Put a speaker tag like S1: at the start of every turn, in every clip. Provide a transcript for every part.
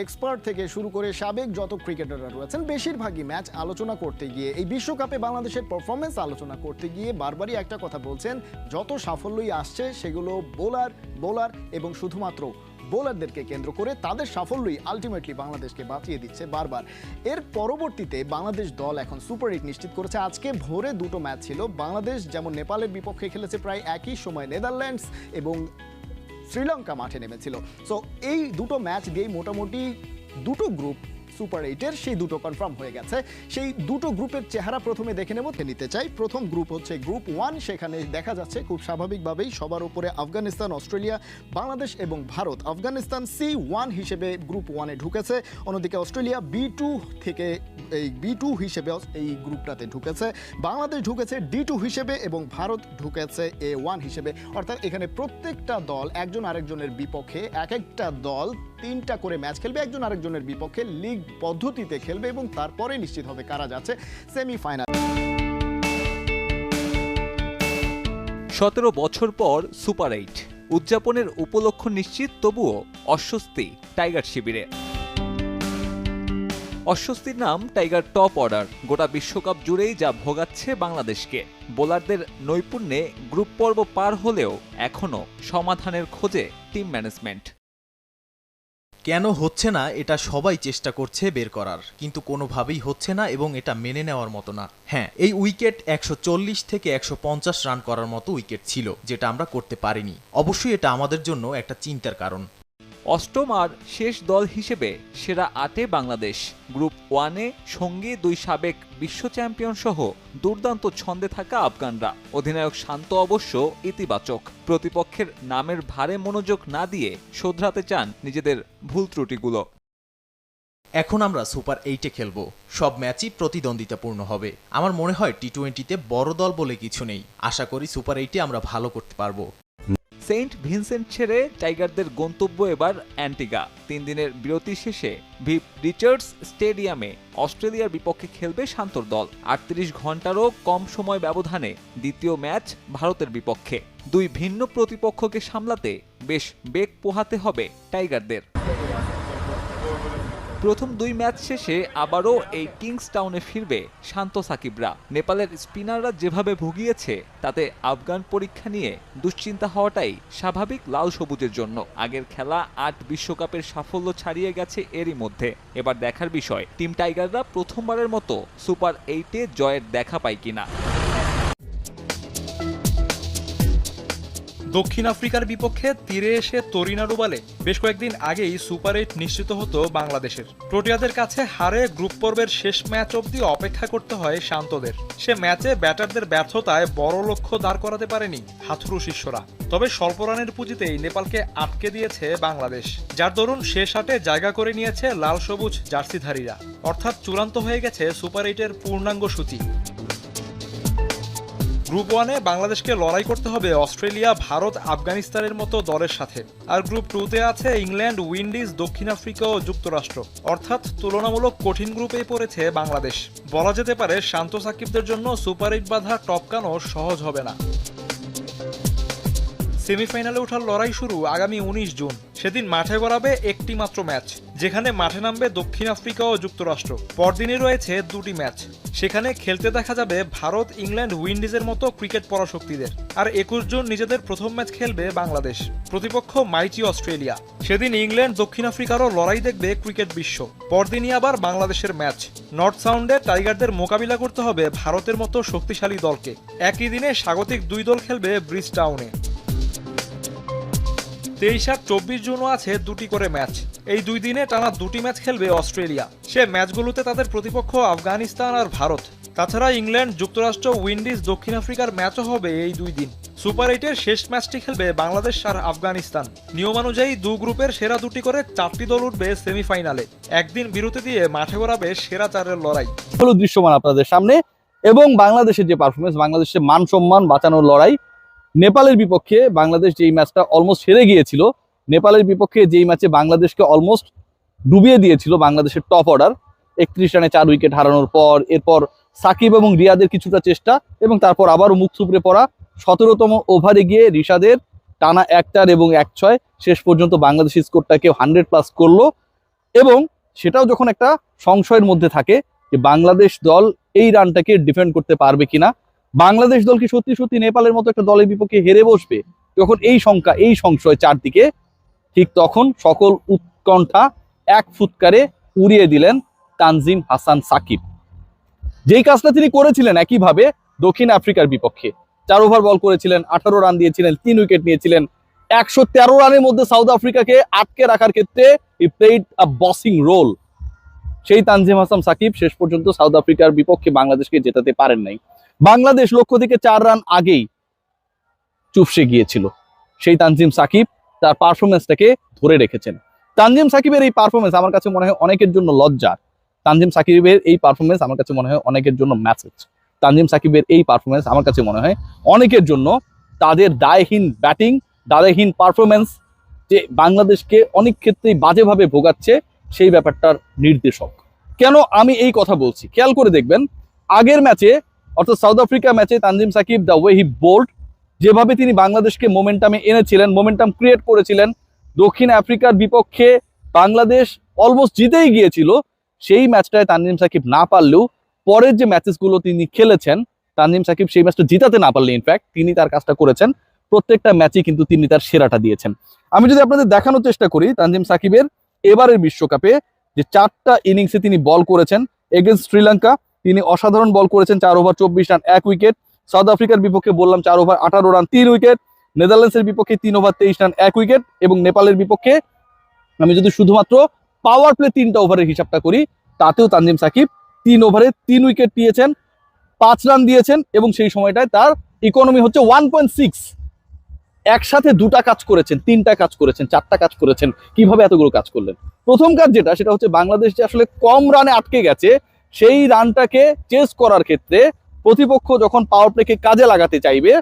S1: Expert থেকে শুরু করে সাবেক যত ক্রিকেটাররা রয়েছেন বেশিরভাগই ম্যাচ আলোচনা করতে গিয়ে এই বিশ্বকাপে বাংলাদেশের পারফরমেন্স আলোচনা করতে গিয়ে বারবারই একটা কথা বলছেন, যত সাফল্যই আসছে সেগুলো বোলার এবং শুধুমাত্র বোলারদেরকে কেন্দ্র করে তাদের সাফল্যই আলটিমেটলি বাংলাদেশকে বাঁচিয়ে দিচ্ছে বারবার। এর পরবর্তীতে বাংলাদেশ দল এখন সুপার 8 নিশ্চিত করেছে। আজকে ভোরে দুটো ম্যাচ ছিল। বাংলাদেশ যেমন নেপালের বিপক্ষে খেলেছে, প্রায় একই সময় নেদারল্যান্ডস এবং শ্রীলঙ্কা মাঠে নেমেছিল। সো এই দুটো ম্যাচ দিয়েই মোটামুটি দুটো গ্রুপ সুপার 8-এর সেই দুটো কনফার্ম হয়ে গেছে। সেই দুটো গ্রুপের চেহারা প্রথমে দেখে নিতে চাই। প্রথম গ্রুপ হচ্ছে গ্রুপ 1। সেখানে দেখা যাচ্ছে খুব স্বাভাবিকভাবেই সবার উপরে আফগানিস্তান, অস্ট্রেলিয়া, বাংলাদেশ এবং ভারত। আফগানিস্তান C1 হিসেবে গ্রুপ 1-এ ঢুকেছে, অন্যদিকে অস্ট্রেলিয়া B2 থেকে এই B2 হিসেবে এই গ্রুপটাতে ঢুকেছে। বাংলাদেশ ঢুকেছে D2 হিসেবে এবং ভারত ঢুকেছে A1 হিসেবে। অর্থাৎ এখানে প্রত্যেকটা দল একজন আরেকজনের বিপক্ষে, এক একটা দল 3টা করে ম্যাচ খেলবে, একজন আরেকজনের বিপক্ষে লিগ পদ্ধতিতে খেলবে এবং তারপরে নিশ্চিত হবে কারা যাচ্ছে সেমিফাইনাল।
S2: 17 বছর পর সুপার 8 উদযাপনের উপলক্ষ নিশ্চিত, তবুও অস্বস্তি টাইগার শিবিরে। অস্বস্তির নাম টাইগার টপ অর্ডার। গোটা বিশ্বকাপ জুড়েই যা ভোগাচ্ছে বাংলাদেশকে। বোলারদের নৈপুণ্যে গ্রুপ পর্ব পার হলেও এখনও সমাধানের খোঁজে টিম ম্যানেজমেন্ট।
S3: কেন হচ্ছে না এটা সবাই চেষ্টা করছে বের করার, কিন্তু কোনোভাবেই হচ্ছে না এবং এটা মেনে নেওয়ার মতো না। হ্যাঁ, এই উইকেট 140 থেকে 150 রান করার মতো উইকেট ছিল, যেটা আমরা করতে পারিনি। অবশ্যই এটা আমাদের জন্য একটা চিন্তার কারণ।
S2: অষ্টম আর শেষ দল হিসেবে সেরা 8-এ বাংলাদেশ। গ্রুপ 1-এ সঙ্গে 2 সাবেক বিশ্ব চ্যাম্পিয়ন সহ দুর্দান্ত ছন্দে থাকা আফগানরা। অধিনায়ক শান্ত অবশ্য ইতিবাচক। প্রতিপক্ষের নামের ভারে মনোযোগ না দিয়ে শোধরাতে চান নিজেদের ভুল ত্রুটিগুলো।
S3: এখন আমরা সুপার 8-এ খেলবো। সব ম্যাচই প্রতিদ্বন্দ্বিতাপূর্ণ হবে। আমার মনে হয় T20-তে বড় দল বলে কিছু নেই। আশা করি সুপার 8-এ আমরা ভালো করতে পারবো।
S2: সেন্ট ভিনসেন্ট ছেড়ে টাইগারদের গন্তব্য এবার অ্যান্টিগা। 3 দিনের বিরতি শেষে ভিপ রিচার্ডস স্টেডিয়ামে অস্ট্রেলিয়ার বিপক্ষে খেলবে শান্তর দল। 38 ঘন্টারও কম সময় ব্যবধানে দ্বিতীয় ম্যাচ ভারতের বিপক্ষে। 2 ভিন্ন প্রতিপক্ষকে সামলাতে বেশ বেগ পোহাতে হবে টাইগারদের। প্রথম 2 ম্যাচ শেষে আবারও এই কিংসটাউনে ফিরবে শান্ত সাকিবরা। নেপালের স্পিনাররা যেভাবে ভুগিয়েছে তাতে আফগান পরীক্ষা নিয়ে দুশ্চিন্তা হওয়াটাই স্বাভাবিক লাল সবুজের জন্য। আগের খেলা 8 বিশ্বকাপের সাফল্য ছাড়িয়ে গেছে এরই মধ্যে। এবার দেখার বিষয় টিম টাইগাররা প্রথমবারের মতো সুপার 8-এ জয়ের দেখা পায় কিনা।
S4: দক্ষিণ আফ্রিকার বিপক্ষে তীরে এসে তরিনারুবালে বেশ কয়েকদিন আগেই সুপার 8 নিশ্চিত হতো বাংলাদেশের। প্রোটিয়াদের কাছে হারে গ্রুপ পর্বের শেষ ম্যাচ অবধি অপেক্ষা করতে হয় শান্তদের। সে ম্যাচে ব্যাটারদের ব্যর্থতায় বড় লক্ষ্য দাঁড় করাতে পারেনি হাথুরু শিষ্যরা। তবে স্বল্প রানের পুঁজিতেই নেপালকে আটকে দিয়েছে বাংলাদেশ, যার দরুন শেষ 8-এ জায়গা করে নিয়েছে লাল সবুজ জার্সিধারীরা। অর্থাৎ চূড়ান্ত হয়ে গেছে সুপার 8-এর পূর্ণাঙ্গ সূচি। গ্রুপ 1-এ বাংলাদেশকে লড়াই করতে হবে অস্ট্রেলিয়া, ভারত, আফগানিস্তানের মতো দলের সাথে। আর গ্রুপ 2-তে আছে ইংল্যান্ড, উইন্ডিজ, দক্ষিণ আফ্রিকা ও যুক্তরাষ্ট্র। অর্থাৎ তুলনামূলক কঠিন গ্রুপেই পড়েছে বাংলাদেশ। বলা যেতে পারে শান্ত সাকিবদের জন্য সুপার 8 বাঁধা টপকানো সহজ হবে না। সেমিফাইনালে ওঠার লড়াই শুরু আগামী 19 জুন। সেদিন মাঠে গড়াবে একটি মাত্র ম্যাচ, যেখানে মাঠে নামবে দক্ষিণ আফ্রিকা ও যুক্তরাষ্ট্র। পরদিনই রয়েছে 2টি ম্যাচ। সেখানে খেলতে দেখা যাবে ভারত, ইংল্যান্ড, উইন্ডিজের মতো ক্রিকেট পরাশক্তিদের। আর 21 জুন নিজেদের প্রথম ম্যাচ খেলবে বাংলাদেশ। প্রতিপক্ষ মাইটি অস্ট্রেলিয়া। সেদিন ইংল্যান্ড, দক্ষিণ আফ্রিকারও লড়াই দেখবে ক্রিকেট বিশ্ব। পরদিনই আবার বাংলাদেশের ম্যাচ। নর্থ সাউন্ডে টাইগারদের মোকাবিলা করতে হবে ভারতের মতো শক্তিশালী দলকে। একই দিনে স্বাগতিক 2 দল খেলবে ব্রিজ টাউনে। 23 আর 24 জুনও আছে 2টি করে ম্যাচ। এই 2 দিনে টানা 2টি ম্যাচ খেলবে অস্ট্রেলিয়া। সে ম্যাচগুলোতে তাদের প্রতিপক্ষ আফগানিস্তান আর ভারত। তাছাড়া ইংল্যান্ড, যুক্তরাষ্ট্র, উইন্ডিজ, দক্ষিণ আফ্রিকার ম্যাচও হবে এই 2 দিন। সুপার 8-এর শেষ ম্যাচটি খেলবে বাংলাদেশ আর আফগানিস্তান। নিয়মানুযায়ী 2 গ্রুপের সেরা 2টি করে 4টি দল উঠবে সেমিফাইনালে। একদিন বিরতি দিয়ে মাঠে গড়াবে সেরা 4-এর লড়াই।
S5: হলো দৃশ্যমান আপনাদের সামনে, এবং বাংলাদেশের যে পারফরমেন্স, বাংলাদেশের মান সম্মান বাঁচানোর লড়াই। নেপালের বিপক্ষে বাংলাদেশ যেই ম্যাচটা অলমোস্ট হেরে গিয়েছিল, নেপালের বিপক্ষে যেই ম্যাচে বাংলাদেশকে অলমোস্ট ডুবিয়ে দিয়েছিল বাংলাদেশের টপ অর্ডার, 31 রানে 4 উইকেট হারানোর পর এরপর সাকিব এবং রিয়াদের কিছুটা চেষ্টা এবং তারপর আবারও মুখ থুবড়ে পড়া। 17তম ওভারে গিয়ে রিশাদের টানা 1 চার এবং 1 ছয় শেষ পর্যন্ত বাংলাদেশ স্কোরটাকে 100+ করলো। এবং সেটাও যখন একটা সংশয়ের মধ্যে থাকে যে বাংলাদেশ দল এই রানটাকে ডিফেন্ড করতে পারবে কিনা, বাংলাদেশ দল কি সত্যি সত্যি নেপালের মতো একটা দলের বিপক্ষে হেরে বসবে, যখন এই শঙ্কা এই সংশয় চারদিকে, ঠিক তখন সকল উৎকণ্ঠা এক ফুৎকারে উড়িয়ে দিলেন তানজিম হাসান সাকিব। যেই কাজটা তিনি করেছিলেন একইভাবে দক্ষিণ আফ্রিকার বিপক্ষে, 4 ওভার বল করেছিলেন, 18 রান দিয়েছিলেন, 3 উইকেট নিয়েছিলেন, 113 রানের মধ্যে সাউথ আফ্রিকাকে আটকে রাখার ক্ষেত্রে হি প্লেড আ বসিং রোল। সেই তানজিম হাসান সাকিব শেষ পর্যন্ত সাউথ আফ্রিকার বিপক্ষে বাংলাদেশকে জেতাতে পারেন নাই। বাংলাদেশ লক্ষ্য থেকে 4 রান আগেই চুপসে গিয়েছিল। সেই তানজিম সাকিব তার পারফরমেন্সটাকে ধরে রেখেছেন। তানজিম সাকিবের এই পারফরমেন্স আমার কাছে মনে হয় অনেকের জন্য লজ্জার। তানজিম সাকিবের এই পারফরমেন্স আমার কাছে মনে হয় অনেকের জন্য মেসেজ। তানজিম সাকিবের এই পারফরমেন্স আমার কাছে মনে হয় অনেকের জন্য তাদের দায়হীন ব্যাটিং, দায়হীন পারফরমেন্স যে বাংলাদেশকে অনেক ক্ষেত্রেই বাজেভাবে ভোগাচ্ছে সেই ব্যাপারটার নির্দেশক। কেন আমি এই কথা বলছি খেয়াল করে দেখবেন, আগের ম্যাচে অর্থাৎ সাউথ আফ্রিকা ম্যাচে Tanzim Sakib the way he bowled, যেভাবে তিনি বাংলাদেশকে মোমেন্টামে এনেছিলেন, মোমেন্টাম ক্রিয়েট করেছিলেন, দক্ষিণ আফ্রিকার বিপক্ষে বাংলাদেশ অলমোস্ট জিতেই গিয়েছিল, সেই ম্যাচটায় তানজিম সাকিব না পারলেও পরের যে ম্যাচেসগুলো তিনি খেলেছেন, তানজিম সাকিব সেই ম্যাচটা জিতাতে না পারলে ইনফ্যাক্ট তিনি তার কাজটা করেছেন, প্রত্যেকটা ম্যাচে কিন্তু তিনি তার সেরাটা দিয়েছেন। আমি যদি আপনাদের দেখানোর চেষ্টা করি তানজিম সাকিবের এবারের বিশ্বকাপে যে 4টা ইনিংসে তিনি বল করেছেন এগেনস্ট শ্রীলঙ্কা, তিনি অসাধারণ বল করেছেন, 4 ওভার 24 রান 1 উইকেট। সাউথ আফ্রিকার বিপক্ষে বললাম 4 ওভার 18 রান 3 উইকেট। নেদারল্যান্ডসের বিপক্ষে 3 ওভার 23 রান 1 উইকেট এবং নেপালের বিপক্ষে আমি যদি শুধুমাত্র পাওয়ার প্লে 3টা ওভারের হিসাবটা করি, তাতেও তানজিম সাকিব 3 ওভারে 3 উইকেট নিয়েছেন, 5 রান দিয়েছেন এবং সেই সময়টায় তার ইকোনমি হচ্ছে 1.6। একসাথে 2টা কাজ করেছেন, 3টা কাজ করেছেন, 4টা কাজ করেছেন। কিভাবে এতগুলো কাজ করলেন? প্রথম কাজ যেটা, সেটা হচ্ছে বাংলাদেশ যে আসলে কম রানে আটকে গেছে সেই রানটাকে চেস করার ক্ষেত্রে প্রতিপক্ষ যখন পাওয়ার প্লেকে কাজে লাগাতে চাইবে,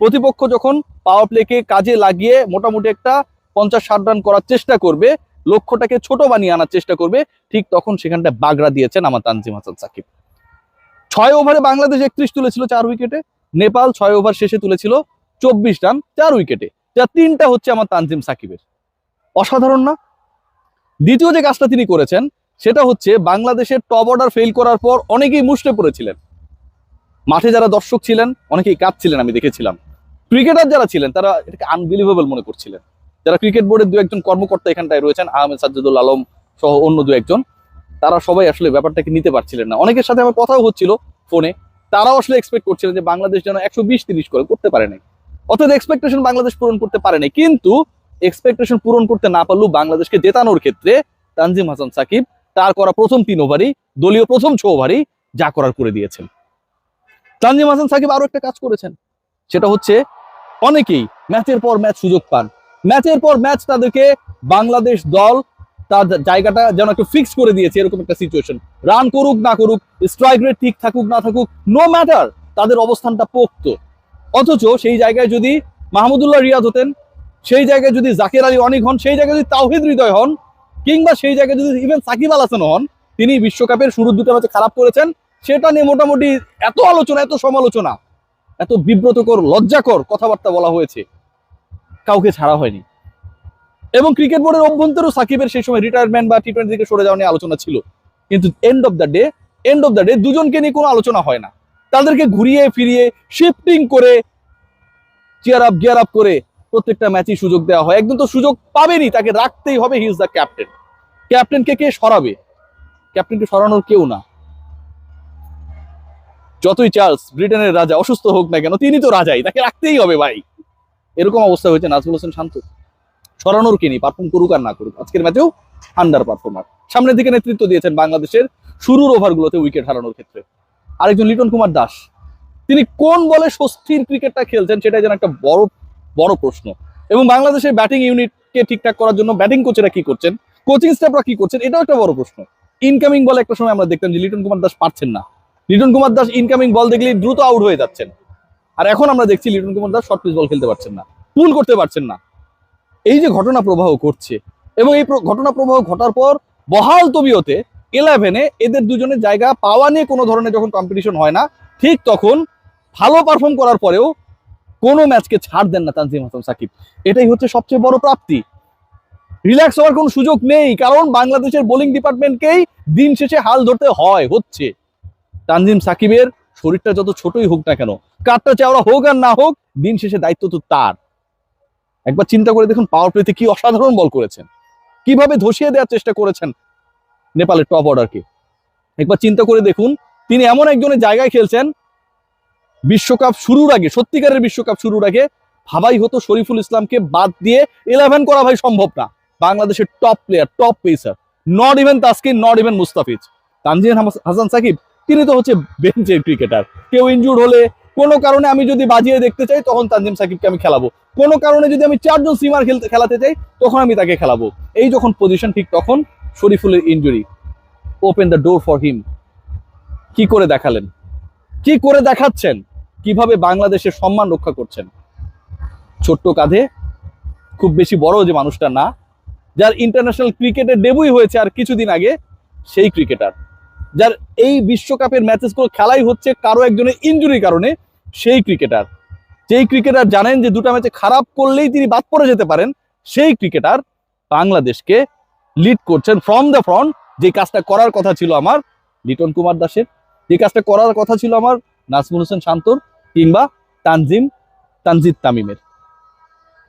S5: প্রতিপক্ষ যখন পাওয়ার প্লেকে কাজে লাগিয়ে মোটামুটি একটা 50-60 রান করার চেষ্টা করবে, লক্ষ্যটাকে ছোট বানিয়ে আনার চেষ্টা করবে, ঠিক তখন সেখানটা বাগড়া দিয়েছেন আমার তানজিম হাসান সাকিব। 6 ওভারে বাংলাদেশ 31 তুলেছিল 4 উইকেটে, নেপাল 6 ওভার শেষে তুলেছিল 24 রান 4 উইকেটে, যা 3টা হচ্ছে আমার তানজিম সাকিবের। অসাধারণ না? দ্বিতীয় যে কাজটা তিনি করেছেন সেটা হচ্ছে বাংলাদেশের টপ অর্ডার ফেল করার পর অনেকেই মুষড়ে পড়েছিলেন, মাঠে যারা দর্শক ছিলেন অনেকেই কাঁদছিলেন, আমি দেখেছিলাম। ক্রিকেটার যারা ছিলেন তারা এটাকে আনবিলিভেবল মনে করছিলেন। যারা ক্রিকেট বোর্ডের 2-1 কর্মকর্তা এখানটায় রয়েছেন, আহমেদ সাজ্জাদুল আলম সহ অন্য 2-1, তারা সবাই আসলে ব্যাপারটাকে নিতে পারছিলেন না। অনেকের সাথে আমার কথাও হচ্ছিল ফোনে, তারাও আসলে এক্সপেক্ট করছিলেন যে বাংলাদেশ যেন 120-30 করতে পারে নাই, অর্থাৎ এক্সপেকটেশন বাংলাদেশ পূরণ করতে পারে নাই। কিন্তু এক্সপেকটেশন পূরণ করতে না পারলেও বাংলাদেশকে জেতানোর ক্ষেত্রে তানজিম হাসান সাকিব তার করা প্রথম 3 ওভারই, দলীয় প্রথম 6 ওভারই যা করার করে দিয়েছেন। তানজিম হাসান সাকিব আরো একটা কাজ করেছেন, সেটা হচ্ছে অনেকেই ম্যাচের পর ম্যাচ সুযোগ পান, ম্যাচের পর ম্যাচ তাদেরকে বাংলাদেশ দল তার জায়গাটা যেন একটু ফিক্স করে দিয়েছে, এরকম একটা সিচুয়েশন। রান করুক না করুক, স্ট্রাইক রেট ঠিক থাকুক না থাকুক, নো ম্যাটার, তাদের অবস্থানটা পোক্ত। অথচ সেই জায়গায় যদি মাহমুদুল্লাহ রিয়াদ হতেন, সেই জায়গায় যদি জাকের আলী অনিক হন, সেই জায়গায় যদি তাওহিদ হৃদয় হন, কিংবা সেই জায়গায় যদি ইভেন সাকিব আল হাসান হন, তিনি বিশ্বকাপের শুরুর 2টা ম্যাচে খারাপ করেছেন, সেটা নিয়ে মোটামুটি এত আলোচনা, এত সমালোচনা, এত বিব্রতকর লজ্জাকর কথাবার্তা বলা হয়েছে, কাউকে ছাড়া হয়নি। এবং ক্রিকেট বোর্ডের অভ্যন্তরেও সাকিবের সেই সময় রিটায়ারমেন্ট বা টি-20 থেকে সরে যাওয়া নিয়ে আলোচনা ছিল, কিন্তু এন্ড অফ দ্য ডে দুজনকে নিয়ে কোনো আলোচনা হয় না। তাদেরকে ঘুরিয়ে ফিরিয়ে শিফটিং করে চেয়ার আপ গিয়ার আপ করে প্রত্যেকটা ম্যাচই সুযোগ দেওয়া হয়। একদম তো সুযোগ পাবেনি, তাকে রাখতেই হবে, হি ইজ দ্য ক্যাপ্টেন। ক্যাপ্টেনকে কে সরাবে? ক্যাপ্টেনকে সরানোর কেউ না। যতই চার্লস ব্রিটেনের রাজা অসুস্থ হোক না কেন, তিনি তো রাজাই, তাকে রাখতেই হবে ভাই। এরকম অবস্থা হয়েছে নাজমুল হোসেন শান্ত। সরানোর কে নেই, পারফর্ম করুক আর না করুক, আজকের ম্যাচেও আন্ডার পারফর্মার। সামনের দিকে নেতৃত্ব দিয়েছেন বাংলাদেশের শুরুর ওভারগুলোতে উইকেট হারানোর ক্ষেত্রে। আরেকজন লিটন কুমার দাস, তিনি কোন বলে স্বস্তির ক্রিকেটটা খেলছেন সেটাই যেন একটা বড় বড় প্রশ্ন। এবং বাংলাদেশের ব্যাটিং ইউনিটকে ঠিকঠাক করার জন্য ব্যাটিং কোচেরা কি করছেন, কোচিং স্টাফরা কি করছেন, এটাও একটা বড় প্রশ্ন। ইনকামিং বলে একটা সময় আমরা দেখতাম যে লিটন কুমার দাস পারছেন না, লিটন কুমার দাস ইনকামিং বল দেখলে দ্রুত আউট হয়ে যাচ্ছেন, আর এখন আমরা দেখছি Liton Kumar Das short pitch ball খেলতে পারছেন না, পুল করতে পারছেন না। এই যে ঘটনা প্রবাহ ঘটছে, এবং এই ঘটনা প্রবাহ ঘটার পর বহাল তবিয়তে 11-এ এদের দুজনের জায়গা পাওয়া নিয়ে কোনো ধরনের যখন কম্পিটিশন হয় না, ঠিক তখন ভালো পারফর্ম করার পরেও কোনো ম্যাচকে ছাড় দেন না তানজিম হাসান সাকিব। এটাই হচ্ছে সবচেয়ে বড় প্রাপ্তি। রিল্যাক্স হওয়ার কোনো সুযোগ নেই, কারণ বাংলাদেশের বোলিং ডিপার্টমেন্টকেই দিন শেষে হাল ধরতে হচ্ছে। তানজিম সাকিবের শরীরটা যত ছোটই হোক না কেন, কাঠটা চাওড়া হোক আর না হোক, দিন শেষে দায়িত্ব তো তার। একবার চিন্তা করে দেখুন পাওয়ার প্লেতে কি অসাধারণ বল করেছেন, কিভাবে ধসিয়ে দেওয়ার চেষ্টা করেছেন নেপালের টপ অর্ডারকে। একবার চিন্তা করে দেখুন তিনি এমন একজনের জায়গায় খেলছেন, বিশ্বকাপ শুরুর আগে, সত্যিকারের বিশ্বকাপ শুরুর আগে ভাবাই হতো শরীফুল ইসলামকে বাদ দিয়ে 11 করা ভাই সম্ভব না। বাংলাদেশের top player, top pacer, not even Taskin, not even Mustafiz. Tanzim Hasan Sakib তিনি তো হচ্ছে বেঞ্চের ক্রিকেটার। কেউ ইনজুর্ড হলে কোনো কারণে আমি যদি বাজিয়ে দেখতে চাই তখন তানজিম সাকিবকে আমি খেলাবো, কোনো কারণে যদি আমি 4 জন সিমার খেলাতে চাই তখন আমি তাকে খেলাবো। এই যখন পজিশন, ঠিক তখন শরীফুলের injury, open the door for him. কি করে দেখালেন, কি করে দেখাচ্ছেন, কিভাবে বাংলাদেশের সম্মান রক্ষা করছেন। ছোট্ট কাঁধে, খুব বেশি বড় যে মানুষটা না, যার ইন্টারন্যাশনাল ক্রিকেটে ডেবুই হয়েছে আর কিছুদিন আগে, সেই ক্রিকেটার, যার এই বিশ্বকাপের ম্যাচেসগুলো খেলাই হচ্ছে কারো একজনের ইনজুরির কারণে, সেই ক্রিকেটার, যেই ক্রিকেটার জানেন যে দুটো ম্যাচে খারাপ করলেই তিনি বাদ পড়ে যেতে পারেন, সেই ক্রিকেটার বাংলাদেশকে লিড করছেন ফ্রম দ্য ফ্রন্ট। যে কাজটা করার কথা ছিল আমার লিটন কুমার দাসের, যে কাজটা করার কথা ছিল আমার নাজমুল হোসেন শান্তর কিংবা তানজিদ তামিমের,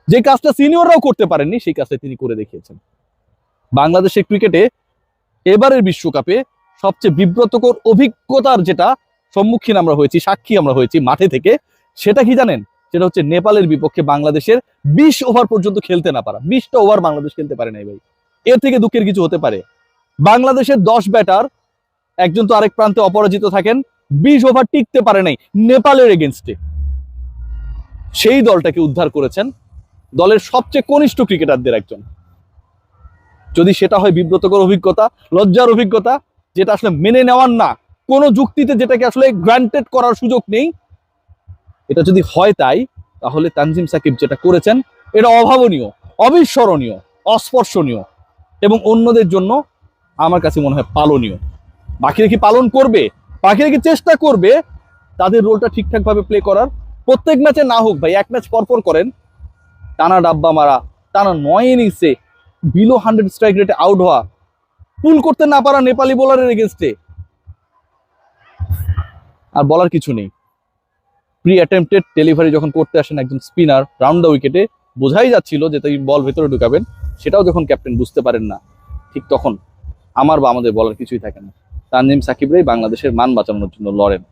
S5: যে কাজটা সিনিয়ররাও করতে পারেননি, সেই কাজটা তিনি করে দেখিয়েছেন। বাংলাদেশের ক্রিকেটে এবারের বিশ্বকাপে সবচেয়ে বিব্রতকর অভিজ্ঞতার যেটা সম্মুখীন আমরা হয়েছি, সাক্ষী আমরা হয়েছি মাঠে থেকে, সেটা কি জানেন? সেটা হচ্ছে নেপালের বিপক্ষে বাংলাদেশের 20 ওভার পর্যন্ত খেলতে না পারা। 20টা ওভার বাংলাদেশ খেলতে পারে নাই ভাই। এর থেকে দুঃখের কিছু হতে পারে? বাংলাদেশের 10 ব্যাটার, একজন তো আরেক প্রান্তে অপরাজিত থাকেন, 20 ওভার টিকতে পারে নাই নেপালের এগেনস্টে। সেই দলটাকে উদ্ধার করেছেন দলের সবচেয়ে কনিষ্ঠ ক্রিকেটারদের একজন। যদি সেটা হয় বিব্রতকর অভিজ্ঞতা, লজ্জার অভিজ্ঞতা, যেটা আসলে মেনে নেওয়ার না, কোনো যুক্তিতে যেটাকে আসলে গ্রান্টেড করার সুযোগ নেই, এটা যদি হয় তাই, তাহলে তানজিম সাকিব যেটা করেছেন এটা অভাবনীয়, অবিস্মরণীয়, অস্পর্শনীয় এবং অন্যদের জন্য আমার কাছে মনে হয় পালনীয়। বাকিরা কি পালন করবে? বাকিরা কি চেষ্টা করবে তাদের রোলটা ঠিকঠাকভাবে প্লে করার? প্রত্যেক ম্যাচে না হোক ভাই, এক ম্যাচ পরপর করেন, টানা ডাব্বা মারা, টানা 9 ইনিংসে বিলো 100 স্ট্রাইক রেটে আউট হওয়া, পুল করতে না পারা নেপালি বোলারের এগেনস্টে, আর বলার কিছু নেই। প্রি অ্যাটেম্পটেড ডেলিভারি যখন করতে আসেন একজন স্পিনার রাউন্ড দ্য উইকেটে, বোঝাই যাচ্ছিল যে তিনি বল ভেতরে ঢুকাবেন, সেটাও যখন ক্যাপ্টেন বুঝতে পারেন না, ঠিক তখন আমার বা আমাদের বলার কিছুই থাকে না। তানজিম সাকিবরাই বাংলাদেশের মান বাঁচানোর জন্য লড়েন।